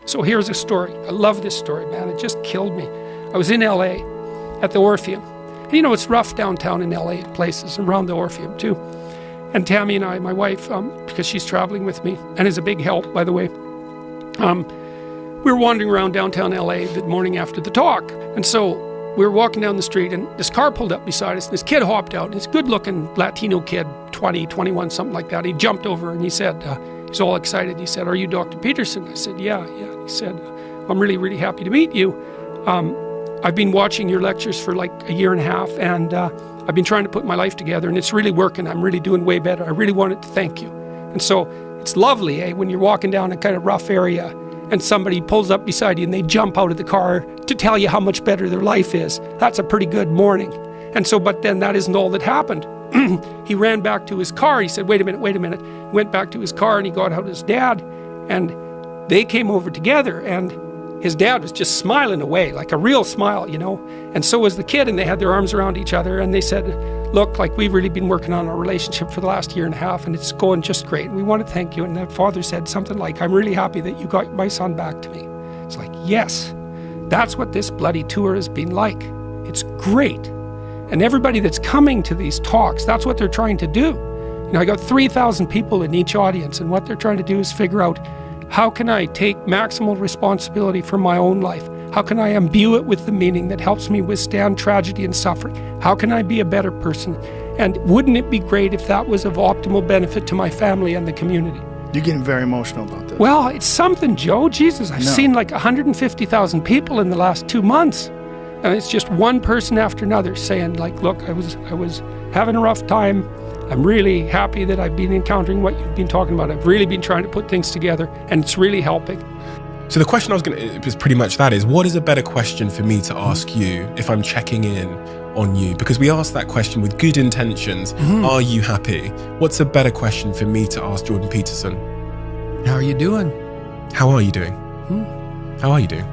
So here's a story. I love this story, man. It just killed me. I was in LA at the Orpheum. And you know, it's rough downtown in LA places, around the Orpheum too. And Tammy and I, my wife, because she's traveling with me, and is a big help, by the way, we were wandering around downtown LA the morning after the talk. And so we were walking down the street, and this car pulled up beside us, and this kid hopped out. And this good-looking Latino kid, 20, 21, something like that. He jumped over, and he said, he's all excited. He said, "Are you Dr. Peterson?" I said, yeah. And he said, "I'm really, really happy to meet you. I've been watching your lectures for like a year and a half, and I've been trying to put my life together, and it's really working. I'm really doing way better. I really wanted to thank you." And so it's lovely, when you're walking down a kind of rough area, and somebody pulls up beside you and they jump out of the car to tell you how much better their life is. That's a pretty good morning. And so, but then that isn't all that happened. He ran back to his car. He said, wait a minute. He went back to his car and he got out his dad, and they came over together, and his dad was just smiling away, like a real smile, and so was the kid, and they had their arms around each other, and they said, "Look, like we've really been working on our relationship for the last year and a half, and it's going just great, and we want to thank you." And the father said something like, "I'm really happy that you got my son back to me." It's like, yes, that's what this bloody tour has been like. It's great. And everybody that's coming to these talks, that's what they're trying to do. I got 3,000 people in each audience, and what they're trying to do is figure out, how can I take maximal responsibility for my own life? How can I imbue it with the meaning that helps me withstand tragedy and suffering? How can I be a better person? And wouldn't it be great if that was of optimal benefit to my family and the community? You're getting very emotional about this. Well, it's something, Joe. Jesus, I've seen like 150,000 people in the last 2 months. And it's just one person after another saying, like, look, I was having a rough time. I'm really happy that I've been encountering what you've been talking about. I've really been trying to put things together, and it's really helping. So the question I was is pretty much that is, what is a better question for me to ask you if I'm checking in on you? Because we asked that question with good intentions. Are you happy? What's a better question for me to ask Jordan Peterson? How are you doing? How are you doing? How are you doing?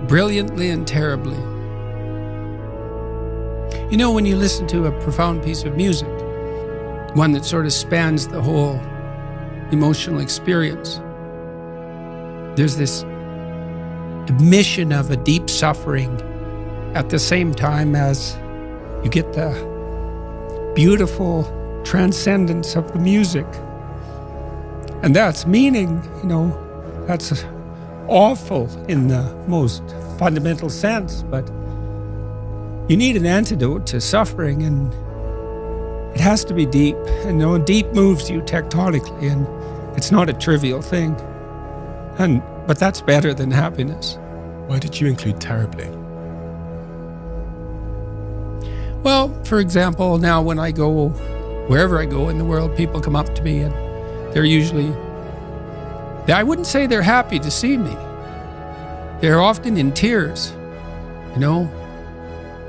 Brilliantly and terribly. When you listen to a profound piece of music, one that sort of spans the whole emotional experience, there's this admission of a deep suffering at the same time as you get the beautiful transcendence of the music. And that's meaning, that's awful in the most fundamental sense, but you need an antidote to suffering, and it has to be deep. And deep moves you tectonically, and it's not a trivial thing. But that's better than happiness. Why did you include terribly? Well, for example, now when I go, wherever I go in the world, people come up to me, and they're usually, I wouldn't say they're happy to see me. They're often in tears,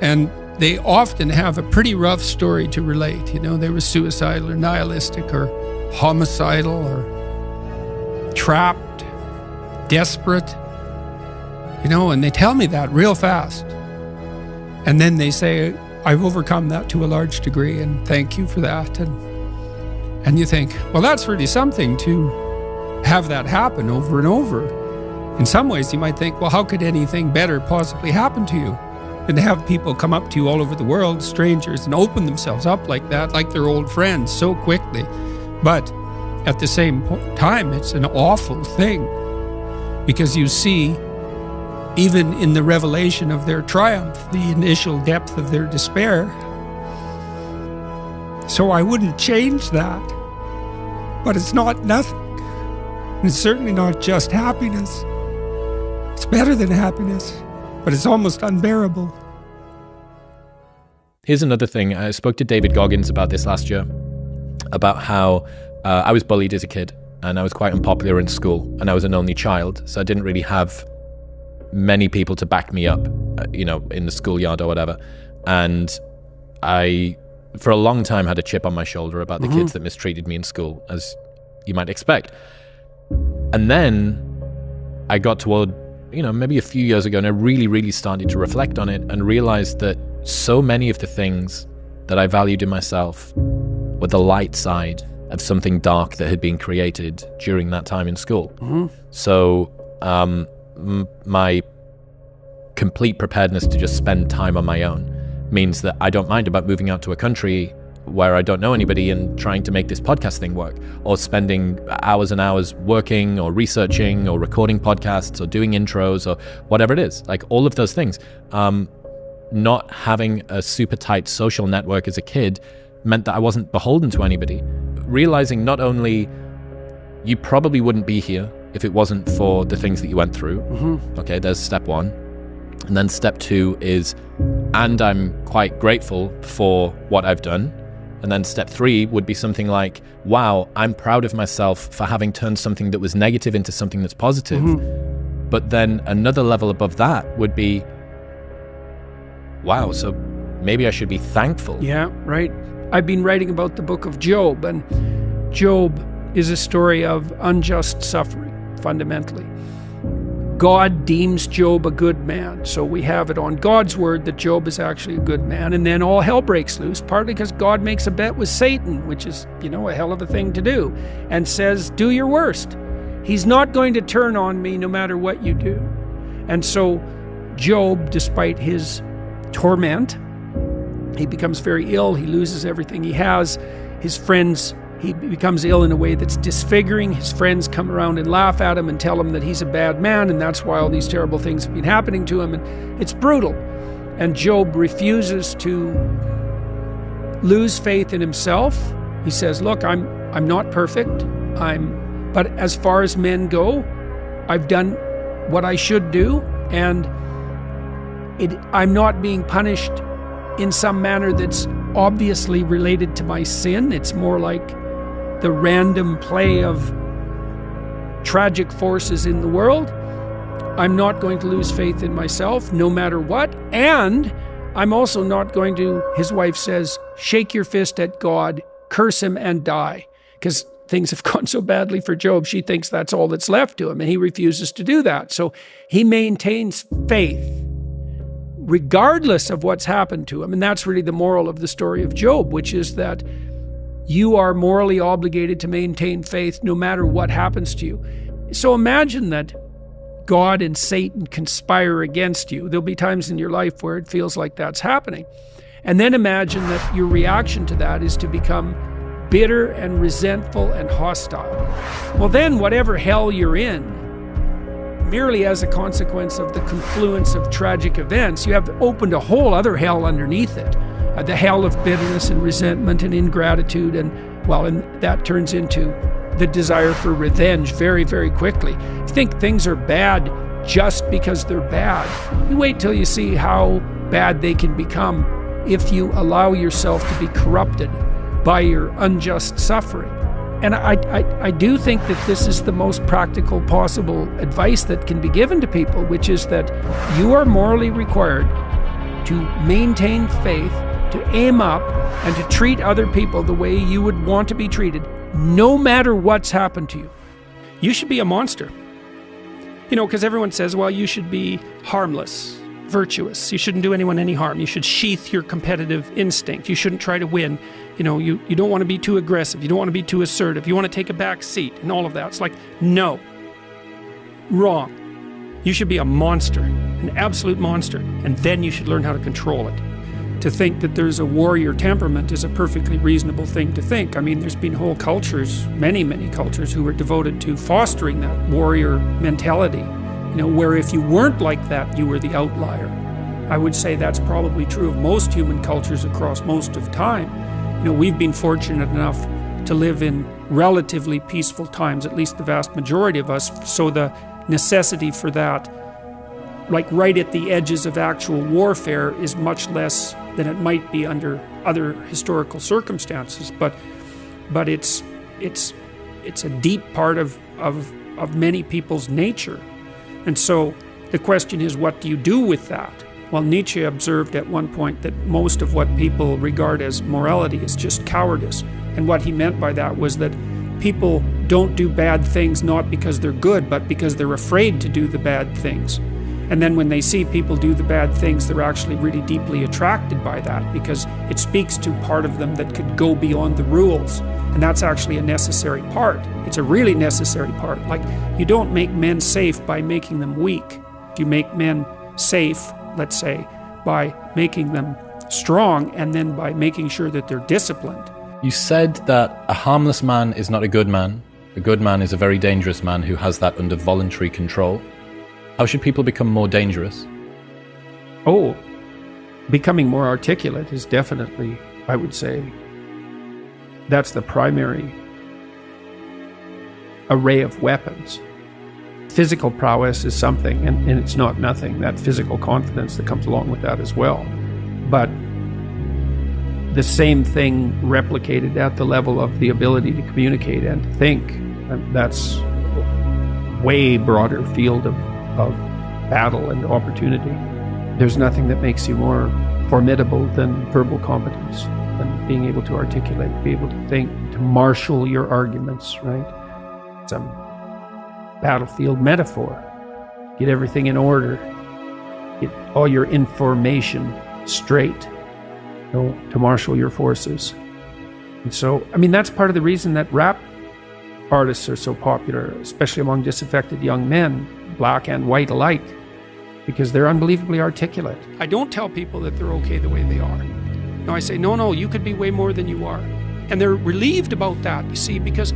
and they often have a pretty rough story to relate. They were suicidal or nihilistic or homicidal or trapped, desperate, and they tell me that real fast. And then they say, I've overcome that to a large degree, and thank you for that. And you think, well, that's really something to have that happen over and over. In some ways, you might think, well, how could anything better possibly happen to you than to have people come up to you all over the world, strangers, and open themselves up like that, like they're old friends so quickly. But at the same time, it's an awful thing, because you see, even in the revelation of their triumph, the initial depth of their despair. So I wouldn't change that. But it's not nothing. And it's certainly not just happiness. It's better than happiness, but it's almost unbearable. Here's another thing. I spoke to David Goggins about this last year, about how I was bullied as a kid, and I was quite unpopular in school, and I was an only child, so I didn't really have many people to back me up, in the schoolyard or whatever. And I, for a long time, had a chip on my shoulder about the kids that mistreated me in school, as you might expect. And then I got toward, maybe a few years ago, and I really, really started to reflect on it and realized that so many of the things that I valued in myself or the light side of something dark that had been created during that time in school. So my complete preparedness to just spend time on my own means that I don't mind about moving out to a country where I don't know anybody and trying to make this podcast thing work, or spending hours and hours working or researching or recording podcasts or doing intros or whatever it is. Like all of those things. Not having a super tight social network as a kid meant that I wasn't beholden to anybody. Realizing not only you probably wouldn't be here if it wasn't for the things that you went through. Okay, there's step one. And then step two is, and I'm quite grateful for what I've done. And then step three would be something like, wow, I'm proud of myself for having turned something that was negative into something that's positive. But then another level above that would be, wow, so maybe I should be thankful. Yeah, right. I've been writing about the book of Job, and Job is a story of unjust suffering, fundamentally. God deems Job a good man, so we have it on God's word that Job is actually a good man, and then all hell breaks loose, partly because God makes a bet with Satan, which is, a hell of a thing to do, and says, do your worst. He's not going to turn on me no matter what you do. And so Job, despite his torment, he becomes very ill, he loses everything he has, his friends, he becomes ill in a way that's disfiguring. His friends come around and laugh at him and tell him that he's a bad man, and that's why all these terrible things have been happening to him, and it's brutal. And Job refuses to lose faith in himself. He says, look, I'm not perfect, but as far as men go, I've done what I should do, and I'm not being punished in some manner that's obviously related to my sin. It's more like the random play of tragic forces in the world. I'm not going to lose faith in myself no matter what. And I'm also not going to, his wife says, shake your fist at God, curse him and die. Because things have gone so badly for Job, she thinks that's all that's left to him, and he refuses to do that. So he maintains faith regardless of what's happened to him. And that's really the moral of the story of Job, which is that you are morally obligated to maintain faith no matter what happens to you. So imagine that God and Satan conspire against you. There'll be times in your life where it feels like that's happening. And then imagine that your reaction to that is to become bitter and resentful and hostile. Well, then whatever hell you're in, merely as a consequence of the confluence of tragic events, you have opened a whole other hell underneath it. The hell of bitterness and resentment and ingratitude, and that turns into the desire for revenge very, very quickly. You think things are bad just because they're bad. You wait till you see how bad they can become if you allow yourself to be corrupted by your unjust suffering. And I do think that this is the most practical possible advice that can be given to people, which is that you are morally required to maintain faith, to aim up, and to treat other people the way you would want to be treated, no matter what's happened to you. You should be a monster. Because everyone says, well, you should be harmless, virtuous. You shouldn't do anyone any harm. You should sheath your competitive instinct. You shouldn't try to win. You don't want to be too aggressive. You don't want to be too assertive. You want to take a back seat and all of that. It's like, no. Wrong. You should be a monster, an absolute monster, and then you should learn how to control it. To think that there's a warrior temperament is a perfectly reasonable thing to think. I mean, there's been whole cultures, many, many cultures, who were devoted to fostering that warrior mentality, where if you weren't like that, you were the outlier. I would say that's probably true of most human cultures across most of time. We've been fortunate enough to live in relatively peaceful times, at least the vast majority of us, so the necessity for that, like right at the edges of actual warfare, is much less than it might be under other historical circumstances. But it's a deep part of many people's nature. And so the question is, what do you do with that? Well, Nietzsche observed at one point that most of what people regard as morality is just cowardice. And what he meant by that was that people don't do bad things not because they're good, but because they're afraid to do the bad things. And then when they see people do the bad things, they're actually really deeply attracted by that, because it speaks to part of them that could go beyond the rules. And that's actually a necessary part. It's a really necessary part. Like, you don't make men safe by making them weak. You make men safe, let's say, by making them strong, and then by making sure that they're disciplined. You said that a harmless man is not a good man. A good man is a very dangerous man who has that under voluntary control. How should people become more dangerous? Oh, becoming more articulate is definitely, I would say, that's the primary array of weapons. Physical prowess is something, and it's not nothing, that physical confidence that comes along with that as well. But the same thing replicated at the level of the ability to communicate and to think, and that's a way broader field of battle and opportunity. There's nothing that makes you more formidable than verbal competence, and being able to articulate, be able to think, to marshal your arguments, right? It's a battlefield metaphor. Get everything in order. Get all your information straight, to marshal your forces. And so, I mean, that's part of the reason that rap artists are so popular, especially among disaffected young men, black and white alike, because they're unbelievably articulate. I don't tell people that they're okay the way they are. No, I say, no, you could be way more than you are. And they're relieved about that, you see, because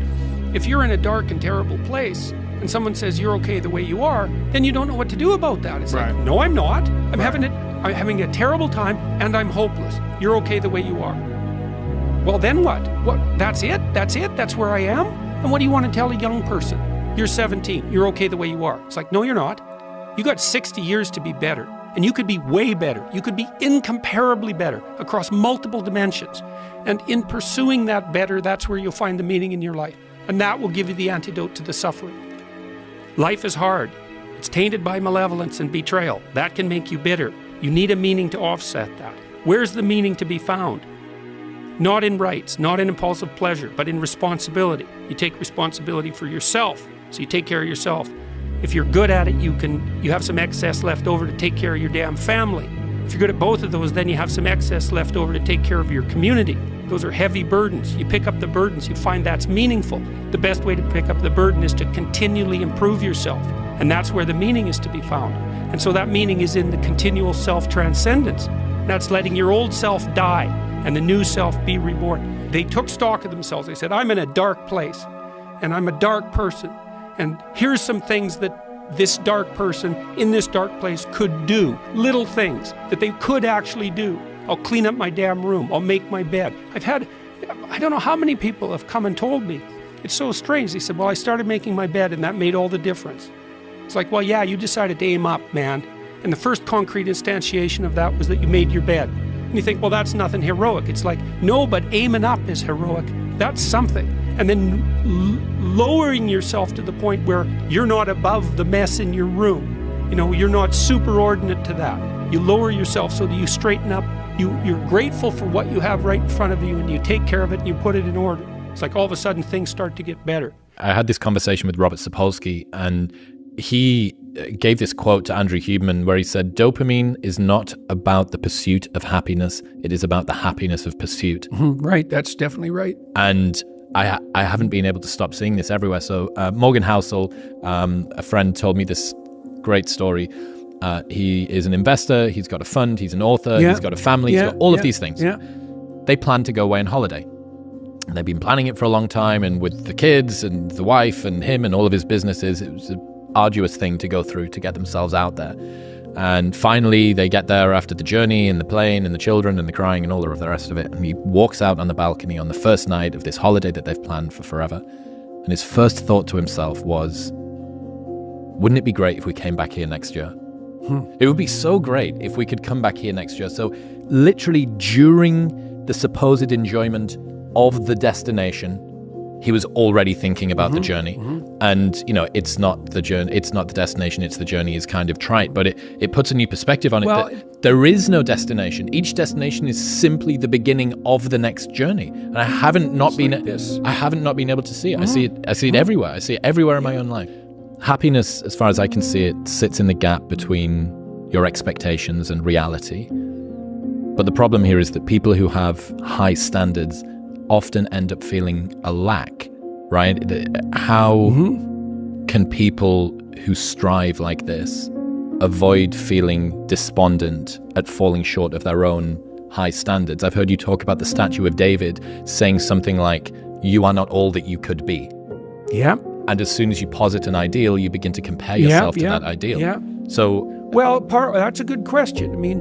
if you're in a dark and terrible place and someone says you're okay the way you are, then you don't know what to do about that. It's like, no, I'm not. I'm having a terrible time and I'm hopeless. You're okay the way you are. Well, then what? That's it? That's where I am? And what do you want to tell a young person? You're 17. You're okay the way you are. It's like, no, you're not. You got 60 years to be better. And you could be way better. You could be incomparably better across multiple dimensions. And in pursuing that better, that's where you'll find the meaning in your life. And that will give you the antidote to the suffering. Life is hard. It's tainted by malevolence and betrayal. That can make you bitter. You need a meaning to offset that. Where's the meaning to be found? Not in rights, not in impulsive pleasure, but in responsibility. You take responsibility for yourself, so you take care of yourself. If you're good at it, you have some excess left over to take care of your damn family. If you're good at both of those, then you have some excess left over to take care of your community. Those are heavy burdens. You pick up the burdens, you find that's meaningful. The best way to pick up the burden is to continually improve yourself. And that's where the meaning is to be found. And so that meaning is in the continual self-transcendence. That's letting your old self die and the new self be reborn. They took stock of themselves. They said, I'm in a dark place and I'm a dark person. And here's some things that this dark person in this dark place could do. Little things that they could actually do. I'll clean up my damn room. I'll make my bed. I don't know how many people have come and told me. It's so strange. They said, well, I started making my bed and that made all the difference. It's like, well, yeah, you decided to aim up, man. And the first concrete instantiation of that was that you made your bed. And you think, well, that's nothing heroic. It's like, no, but aiming up is heroic. That's something. And then lowering yourself to the point where you're not above the mess in your room. You know, you're not superordinate to that. You lower yourself so that you straighten up. You're grateful for what you have right in front of you and you take care of it and you put it in order. It's like all of a sudden things start to get better. I had this conversation with Robert Sapolsky, and he gave this quote to Andrew Huberman where he said, dopamine is not about the pursuit of happiness. It is about the happiness of pursuit. Right. That's definitely right. And I haven't been able to stop seeing this everywhere. So Morgan Housel, a friend, told me this great story. He is an investor. He's got a fund. He's an author. He's got a family. He's got all of these things. They plan to go away on holiday. And they've been planning it for a long time. And with the kids and the wife and him and all of his businesses, it was an arduous thing to go through to get themselves out there. And finally, they get there after the journey and the plane and the children and the crying and all of the rest of it. And he walks out on the balcony on the first night of this holiday that they've planned for forever. And his first thought to himself was, wouldn't it be great if we came back here next year? It would be so great if we could come back here next year. So literally during the supposed enjoyment of the destination, he was already thinking about the journey. And, you know, it's not the journey, it's not the destination, it's the journey is kind of trite, but it puts a new perspective on it. That there is no destination. Each destination is simply the beginning of the next journey. And I haven't not been able to see it. I see it everywhere. I see it everywhere in my own life. Happiness, as far as I can see it, sits in the gap between your expectations and reality. But the problem here is that people who have high standards often end up feeling a lack, right? How can people who strive like this avoid feeling despondent at falling short of their own high standards? I've heard you talk about the statue of David saying something like, "You are not all that you could be." Yeah. And as soon as you posit an ideal, you begin to compare yourself to that ideal. Yeah. So, well, that's a good question. I mean,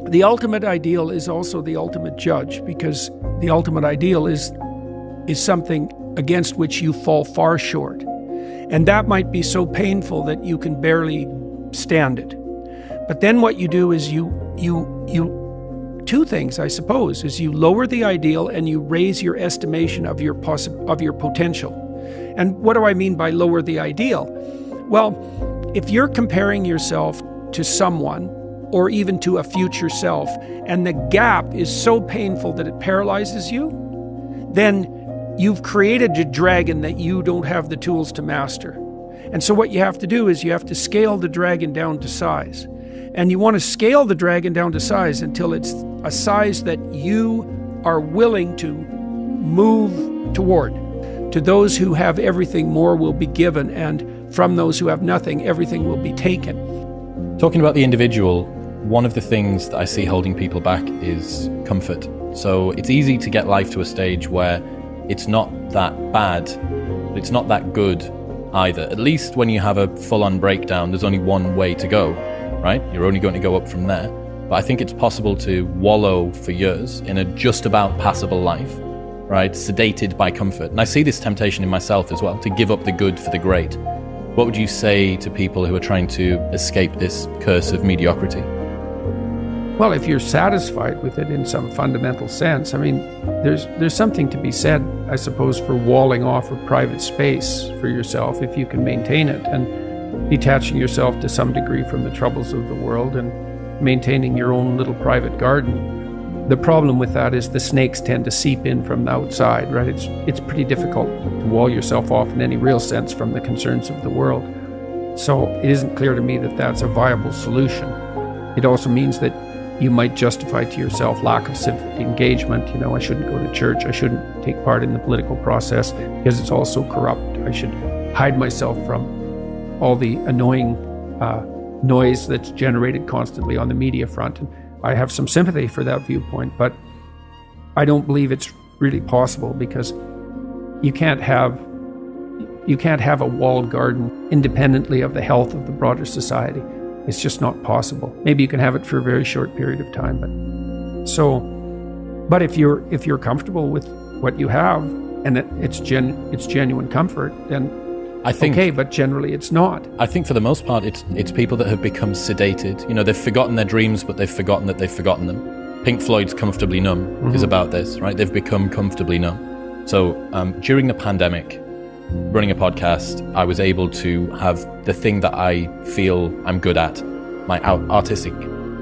the ultimate ideal is also the ultimate judge, because the ultimate ideal is something against which you fall far short. And that might be so painful that you can barely stand it. But then what you do is you two things, I suppose, is you lower the ideal and you raise your estimation of your potential. And what do I mean by lower the ideal? Well, if you're comparing yourself to someone or even to a future self, and the gap is so painful that it paralyzes you, then you've created a dragon that you don't have the tools to master. And so what you have to do is you have to scale the dragon down to size. And you want to scale the dragon down to size until it's a size that you are willing to move toward. To those who have everything, more will be given, and from those who have nothing, everything will be taken. Talking about the individual, one of the things that I see holding people back is comfort. So it's easy to get life to a stage where it's not that bad, but it's not that good either. At least when you have a full-on breakdown, there's only one way to go, right? You're only going to go up from there. But I think it's possible to wallow for years in a just about passable life, right? Sedated by comfort. And I see this temptation in myself as well, to give up the good for the great. What would you say to people who are trying to escape this curse of mediocrity? Well, if you're satisfied with it in some fundamental sense, I mean, there's something to be said, I suppose, for walling off of private space for yourself if you can maintain it, and detaching yourself to some degree from the troubles of the world and maintaining your own little private garden. The problem with that is the snakes tend to seep in from the outside, right? It's pretty difficult to wall yourself off in any real sense from the concerns of the world. So it isn't clear to me that that's a viable solution. It also means that you might justify to yourself lack of civic engagement. You know, I shouldn't go to church. I shouldn't take part in the political process because it's all so corrupt. I should hide myself from all the annoying noise that's generated constantly on the media front. And I have some sympathy for that viewpoint, but I don't believe it's really possible, because you can't have a walled garden independently of the health of the broader society. It's just not possible. Maybe you can have it for a very short period of time, but if you're comfortable with what you have and it's genuine comfort, then I think, okay, but generally it's not. I think for the most part, it's people that have become sedated. You know, they've forgotten their dreams, but they've forgotten that they've forgotten them. Pink Floyd's Comfortably Numb is about this, right? They've become comfortably numb. So during the pandemic, running a podcast, I was able to have the thing that I feel I'm good at, my artistic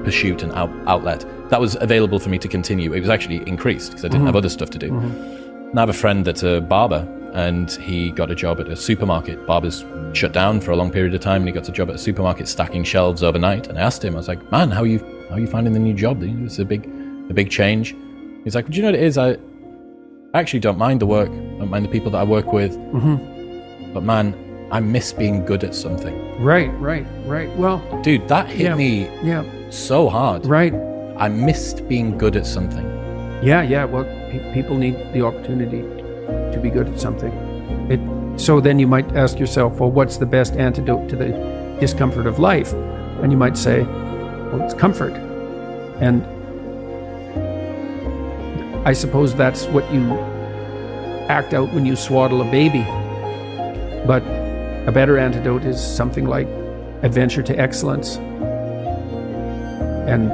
pursuit and outlet, that was available for me to continue. It was actually increased because I didn't have other stuff to do. And I have a friend that's a barber, and he got a job at a supermarket. Barbers shut down for a long period of time, and he got a job at a supermarket stacking shelves overnight. And I asked him, I was like, "Man, how are you finding the new job? It's a big change." He's like, "Do you know what it is? I actually don't mind the work. I don't mind the people that I work with. But man, I miss being good at something." Right. Well, dude, that hit me so hard. Right. I missed being good at something. Yeah. Well, people need the opportunity to be good at something. So then you might ask yourself, well, what's the best antidote to the discomfort of life? And you might say, well, it's comfort. And I suppose that's what you act out when you swaddle a baby. But a better antidote is something like adventure to excellence. And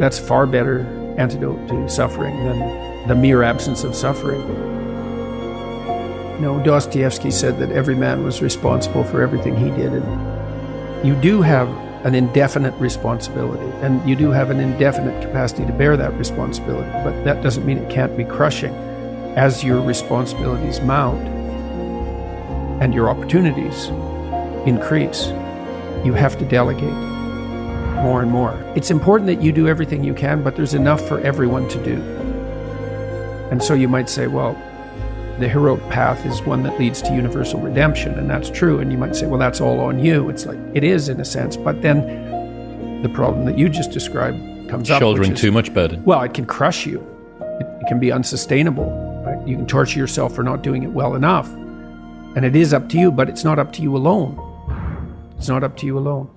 that's far better antidote to suffering than the mere absence of suffering. No, Dostoevsky said that every man was responsible for everything he did. And you do have an indefinite responsibility, and you do have an indefinite capacity to bear that responsibility. But that doesn't mean it can't be crushing as your responsibilities mount. and your opportunities increase, you have to delegate more and more. It's important that you do everything you can, but there's enough for everyone to do. And so you might say, well, the heroic path is one that leads to universal redemption, and that's true. And you might say, well, that's all on you. It's like, it is in a sense, but then the problem that you just described comes up. Shouldering too much burden. Well, it can crush you. It can be unsustainable. Right? You can torture yourself for not doing it well enough. And it is up to you, but it's not up to you alone. It's not up to you alone.